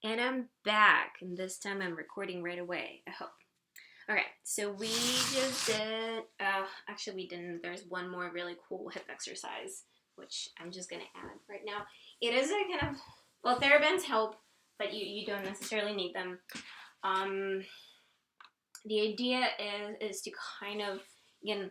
And I'm back, and this time I'm recording right away, I hope. Alright, so we just did, actually we didn't, there's one more really cool hip exercise, which I'm just going to add right now. It is a kind of, well, TheraBands help, but you don't necessarily need them. The idea is to kind of, again,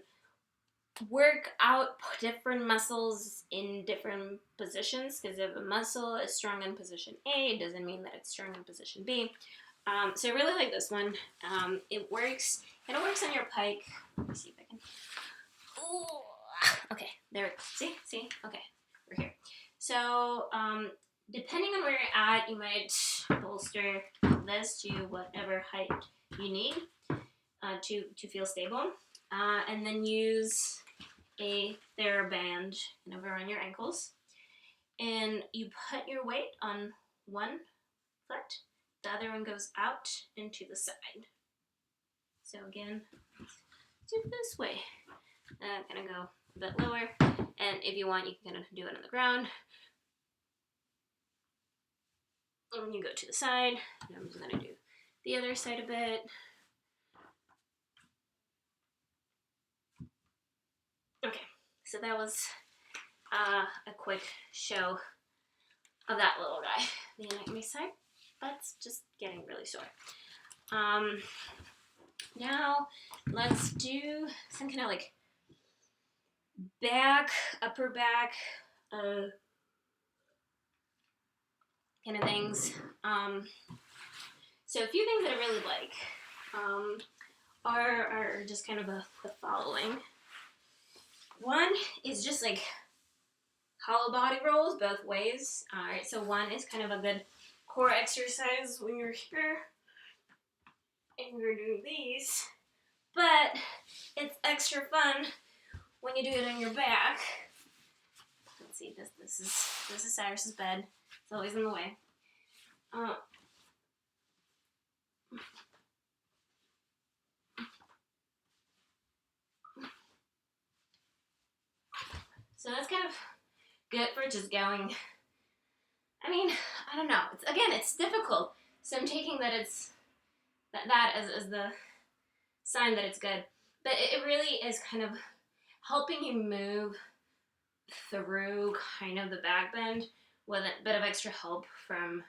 work out different muscles in different positions, because if a muscle is strong in position A, it doesn't mean that it's strong in position B. So I really like this one. It works on your pike. Let me see if I can. Ooh, okay, there it goes. See? Okay, we're here. So, depending on where you're at, you might bolster this to whatever height you need to feel stable. And then use a TheraBand over on your ankles. And you put your weight on one foot. The other one goes out into the side. So again, do it this way. Gonna go a bit lower. And if you want, you can kind of do it on the ground. And you go to the side. And I'm just gonna do the other side a bit. Okay, so that was a quick show of that little guy. The anatomy side, butt's just getting really sore. Now let's do some kind of like back, upper back, kind of things. So a few things that I really like are just kind of the following. One is just like hollow body rolls both ways. Alright, so one is kind of a good core exercise when you're here. And you're doing these. But it's extra fun when you do it on your back. Let's see, this is Cyrus's bed. It's always in the way. So that's kind of good for just going. I mean, I don't know. It's difficult. So I'm taking that that as the sign that it's good. But it really is kind of helping you move through kind of the back bend with a bit of extra help from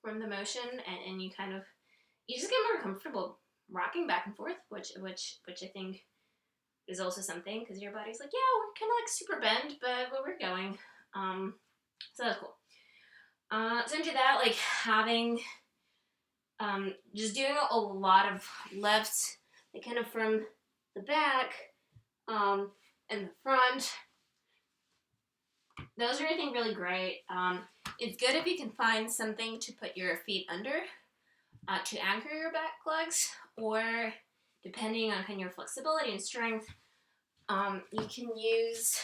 the motion, and you just get more comfortable rocking back and forth, which I think is also something, because your body's like, yeah, we're kind of like super bend, but we're going. So that's cool. So into that, like having, just doing a lot of lifts, like kind of from the back, and the front. Those are, I think, really great. It's good if you can find something to put your feet under, to anchor your back legs, or depending on kind of your flexibility and strength, you can use,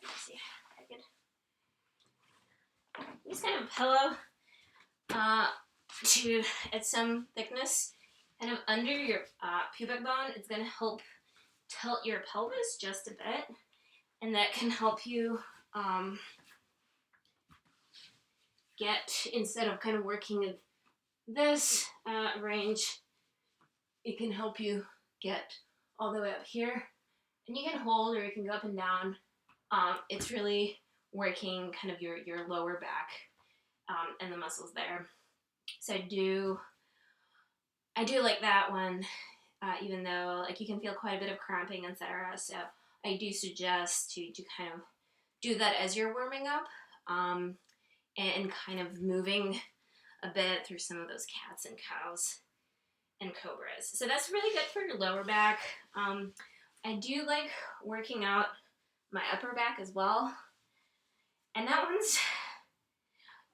let's see, I could use kind of a pillow to add some thickness kind of under your pubic bone. It's going to help tilt your pelvis just a bit, and that can help you get, instead of kind of working this range, it can help you get all the way up here, and you can hold or you can go up and down. It's really working kind of your lower back and the muscles there. So I do like that one, even though like you can feel quite a bit of cramping, etc. So I do suggest to kind of do that as you're warming up, and kind of moving a bit through some of those cats and cows and cobras. So that's really good for your lower back. I do like working out my upper back as well. And that one's,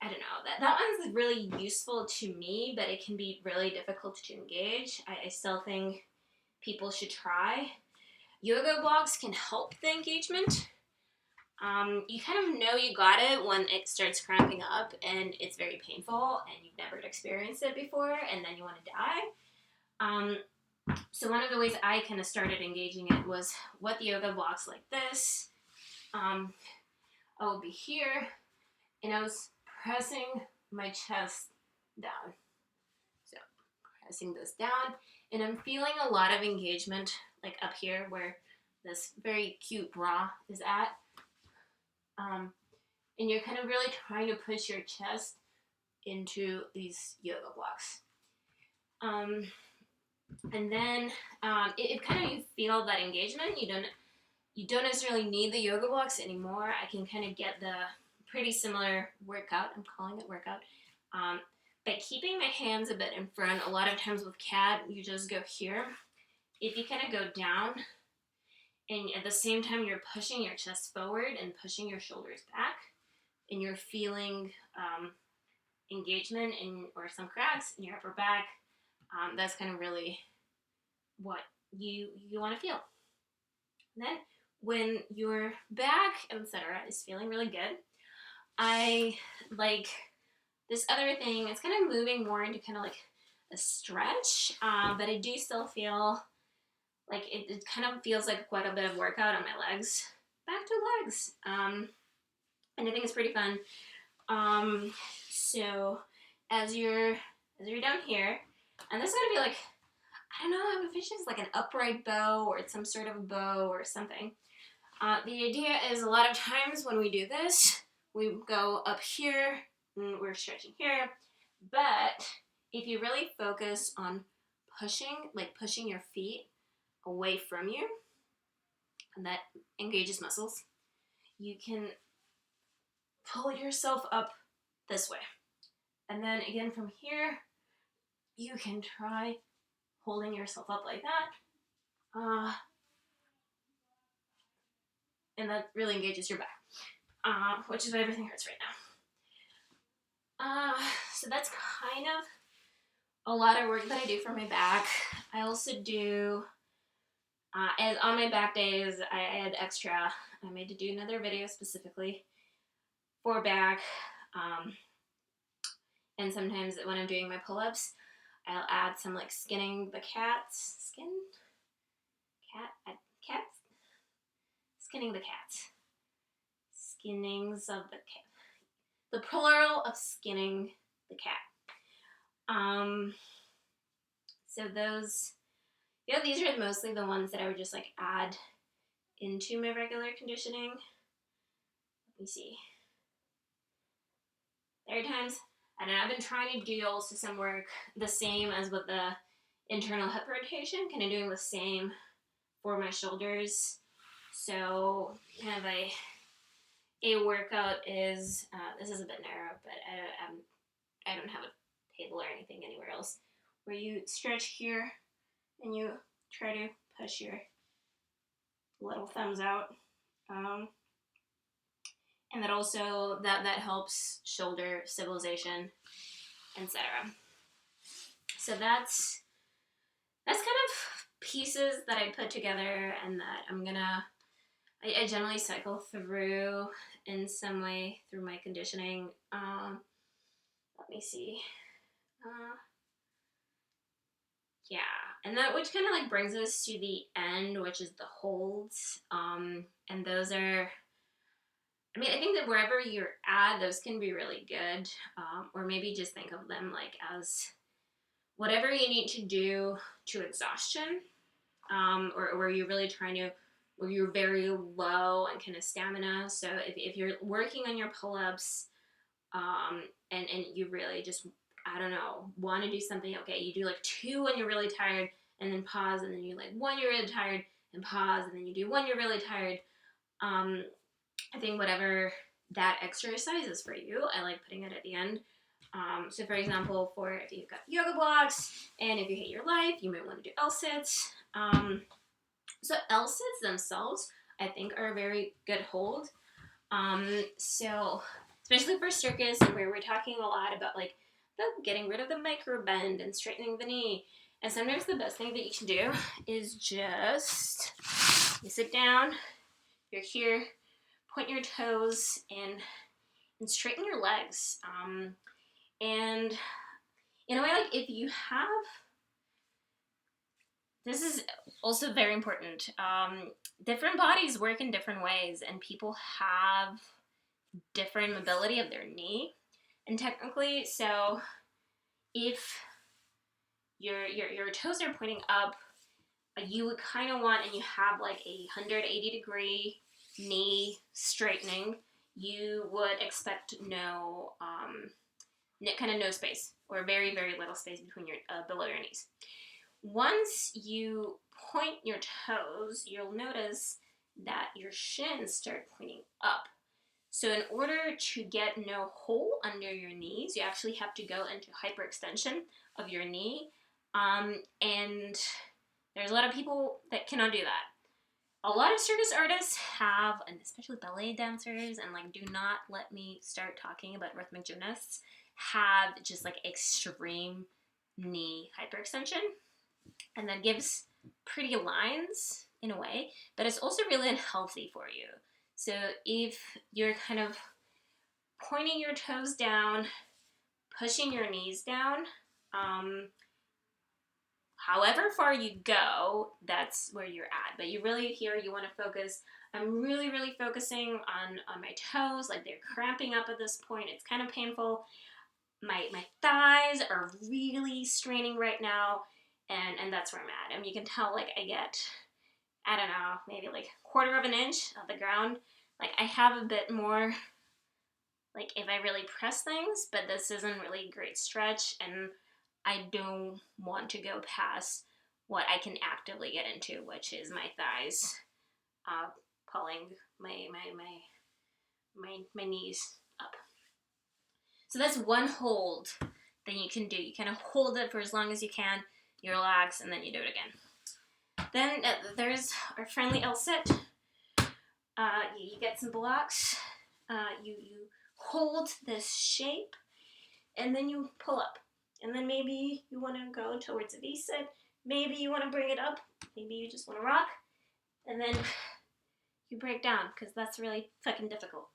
I don't know, that one's really useful to me, but it can be really difficult to engage. I still think people should try. Yoga blocks can help the engagement. You kind of know you got it when it starts cramping up and it's very painful and you've never experienced it before, and then you want to die. So one of the ways I kind of started engaging it was with yoga blocks like this. I would be here, and I was pressing my chest down. So pressing this down, and I'm feeling a lot of engagement like up here where this very cute bra is at. And you're kind of really trying to push your chest into these yoga blocks. And then it kind of, you feel that engagement. You don't necessarily need the yoga blocks anymore. I can kind of get the pretty similar workout. I'm calling it workout. By keeping my hands a bit in front. A lot of times with cat, you just go here. If you kind of go down, and at the same time you're pushing your chest forward and pushing your shoulders back, and you're feeling engagement or some cracks in your upper back, that's kind of really what you want to feel. And then when your back, etc., is feeling really good, I like this other thing. It's kind of moving more into kind of like a stretch, but I do still feel like it kind of feels like quite a bit of workout on my legs. Back to legs. And I think it's pretty fun. So as you're down here, and this is gonna be like, I don't know, I would fish it's like an upright bow or it's some sort of bow or something. The idea is a lot of times when we do this, we go up here and we're stretching here, but if you really focus on pushing your feet away from you, and that engages muscles, you can pull yourself up this way. And then again from here, you can try holding yourself up like that. And that really engages your back, which is why everything hurts right now. So that's kind of a lot of work that I do for my back. I also do, as on my back days, I had extra. I made to do another video specifically for back. And sometimes when I'm doing my pull-ups, I'll add some like skinning the cats. Skinning the cats. Skinnings of the cat. The plural of skinning the cat. So those, these are mostly the ones that I would just like add into my regular conditioning. Let me see. There are times, I don't know, I've been trying to do also some work the same as with the internal hip rotation, kind of doing the same for my shoulders. So kind of a workout is, this is a bit narrow, but I don't have a table or anything anywhere else, where you stretch here and you try to push your little thumbs out. And that also, that helps shoulder stabilization, etc. So that's kind of pieces that I put together and that I'm gonna, I generally cycle through in some way through my conditioning. Let me see. Yeah, and that which kind of like brings us to the end, which is the holds. And those are, I mean, I think that wherever you're at, those can be really good. Or maybe just think of them like as whatever you need to do to exhaustion, or where you're really trying to, where you're very low and kind of stamina. So if you're working on your pull-ups, and you really just, I don't know, want to do something, okay, you do like 2 when you're really tired, and then pause, and then you like 1 you're really tired, and pause, and then you do 1 you're really tired. I think whatever that exercise is for you, I like putting it at the end. So for example, for if you've got yoga blocks, and if you hate your life, you might want to do L-sits. So L-sits themselves, I think, are a very good hold. So especially for circus, where we're talking a lot about like getting rid of the micro bend and straightening the knee. And sometimes the best thing that you can do is just, you sit down, you're here, point your toes and straighten your legs. And in a way, like if you have, this is also very important. Different bodies work in different ways, and people have different mobility of their knee. And technically, so if your toes are pointing up, you would kind of want, and you have like a 180-degree knee straightening, you would expect no kind of no space, or very, very little space between your below your knees. Once you point your toes, you'll notice that your shins start pointing up. So in order to get no hole under your knees, you actually have to go into hyperextension of your knee. And there's a lot of people that cannot do that. A lot of circus artists have, and especially ballet dancers, and like, do not let me start talking about rhythmic gymnasts, have just like extreme knee hyperextension. And that gives pretty lines in a way, but it's also really unhealthy for you. So if you're kind of pointing your toes down, pushing your knees down, however far you go, that's where you're at. But you really here, you want to focus. I'm really, really focusing on my toes, like they're cramping up at this point. It's kind of painful. My thighs are really straining right now, and that's where I'm at. And you can tell, like, I get, I don't know, maybe like 1/4 of an inch of the ground. Like, I have a bit more, like, if I really press things, but this isn't really a great stretch, and I don't want to go past what I can actively get into, which is my thighs pulling my knees up. So that's one hold that you can do. You kind of hold it for as long as you can, you relax, and then you do it again. Then there's our friendly L sit. You get some blocks. You hold this shape, and then you pull up. And then maybe you want to go towards a V sit. Maybe you want to bring it up. Maybe you just want to rock. And then you break down, because that's really fucking difficult.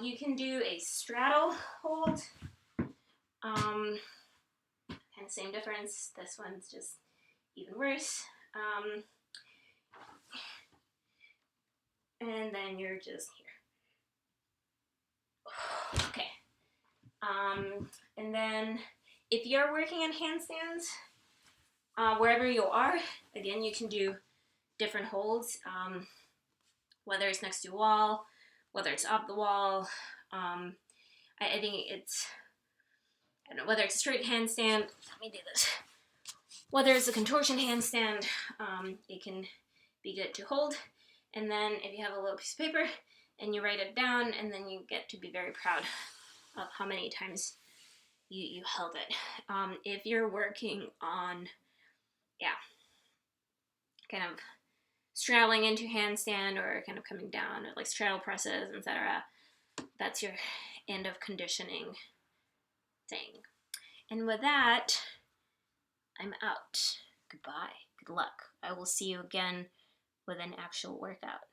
You can do a straddle hold. Kind of same difference. This one's just even worse. And then you're just here. Okay. And then if you're working in handstands, wherever you are, again, you can do different holds, whether it's next to a wall, whether it's up the wall. I think it's, I don't know, whether it's a straight handstand, let me do this. Whether it's a contortion handstand, it can be good to hold. And then if you have a little piece of paper and you write it down, and then you get to be very proud of how many times you held it. If you're working on, kind of straddling into handstand, or kind of coming down, or like straddle presses, etc., that's your end of conditioning thing. And with that, I'm out. Goodbye. Good luck. I will see you again with an actual workout.